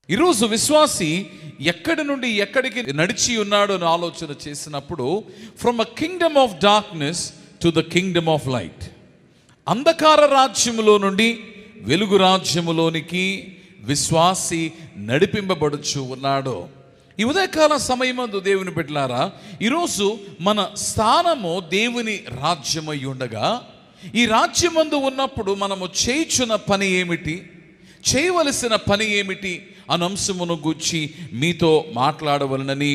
ఈరోజు విశ్వాసి ఎక్కడి నుండి ఎక్కడికి నడిచి ఉన్నాడో అని ఆలోచన చేసినప్పుడు from a Kingdom of darkness to the Kingdom of light, అంధకార రాజ్యములో నుండి వెలుగు రాజ్యములోనికి విశ్వాసి నడిపింపబడుచు ఉన్నాడు. ఈ ఉదయకాల సమయమందు దేవుని బిడ్డలారా, ఈరోజు మన స్థానము దేవుని రాజ్యమై ఉండగా, ఈ రాజ్యమందు ఉన్నప్పుడు మనము చేయుచున్న పని ఏమిటి, చేయవలసిన పని ఏమిటి అనే అంశమును గూర్చి మీతో మాట్లాడవలనని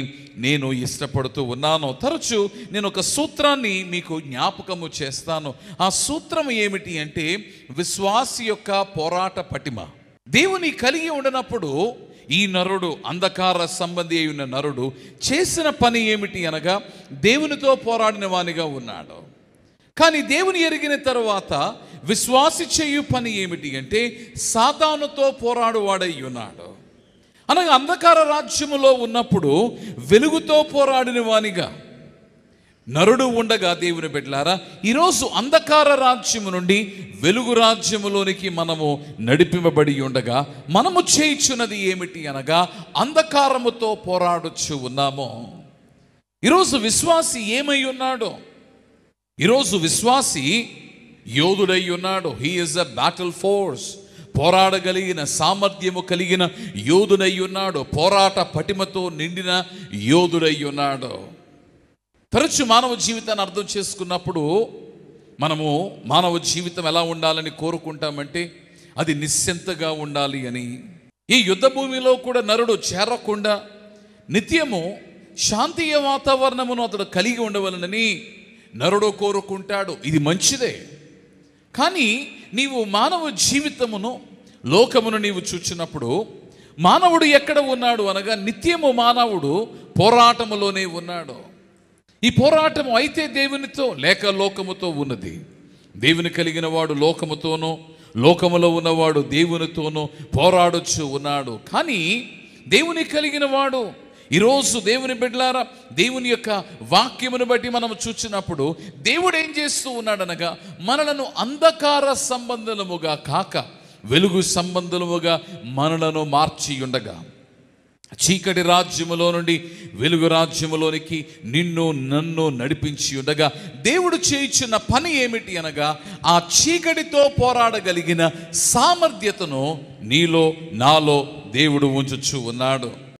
నేను ఇష్టపడుతూ ఉన్నాను. తరచు నేను ఒక సూత్రాన్ని మీకు జ్ఞాపకము చేస్తాను. ఆ సూత్రం ఏమిటి అంటే విశ్వాసి యొక్క పోరాట పటిమ. దేవుని కలిగి ఉండనప్పుడు ఈ నరుడు, అంధకార సంబంధి అయి ఉన్న నరుడు చేసిన పని ఏమిటి అనగా దేవునితో పోరాడిన వానిగా ఉన్నాడు. కానీ దేవుని ఎరిగిన తరువాత విశ్వాసి చేయు పని ఏమిటి అంటే సాతానుతో పోరాడువాడై ఉన్నాడు. అనగా అంధకార రాజ్యములో ఉన్నప్పుడు వెలుగుతో పోరాడిన వానిగా నరుడు ఉండగా, దేవుని బిడ్డలారా, ఈరోజు అంధకార రాజ్యము నుండి వెలుగు రాజ్యములోనికి మనము నడిపింపబడి ఉండగా మనము చేయుచున్నది ఏమిటి అనగా అంధకారముతో పోరాడుచు ఉన్నాము. ఈరోజు విశ్వాసి ఏమై ఉన్నాడో, ఈరోజు విశ్వాసి యోధుడై ఉన్నాడు. He is a battle force. పోరాడగలిగిన సామర్థ్యము కలిగిన యోధుడై ఉన్నాడు. పోరాట పటిమతో నిండిన యోధుడై ఉన్నాడు. తరచు మానవ జీవితాన్ని అర్థం చేసుకున్నప్పుడు మనము మానవ జీవితం ఎలా ఉండాలని కోరుకుంటామంటే అది నిశ్చింతగా ఉండాలి అని. ఈ యుద్ధ భూమిలో కూడా నరుడు చేరకుండా నిత్యము శాంతియ వాతావరణమును అతడు కలిగి ఉండవలనని నరుడు కోరుకుంటాడు. ఇది మంచిదే. కానీ నీవు మానవ జీవితమును, లోకమును నీవు చూచినప్పుడు మానవుడు ఎక్కడ ఉన్నాడు అనగా నిత్యము మానవుడు పోరాటములోనే ఉన్నాడు. ఈ పోరాటము అయితే దేవునితో లేక లోకముతో ఉన్నది. దేవుని కలిగిన వాడు లోకముతోనూ, లోకములో ఉన్నవాడు దేవునితోనూ పోరాడుచు ఉన్నాడు. కానీ దేవుని కలిగిన వాడు, ఈరోజు దేవుని బిడ్డలారా, దేవుని యొక్క వాక్యమును బట్టి మనం చూచినప్పుడు దేవుడు ఏం చేస్తూ ఉన్నాడనగా మనలను అంధకార సంబంధముగా కాక వెలుగు సంబంధముగా మనలను మార్చి ఉండగా, చీకటి రాజ్యములో నుండి వెలుగు రాజ్యములోనికి నిన్ను నన్ను నడిపించి ఉండగా దేవుడు చేయుచున్న పని ఏమిటి అనగా ఆ చీకటితో పోరాడగలిగిన సామర్థ్యతను నీలో నాలో దేవుడు ఉంచుచూ ఉన్నాడు.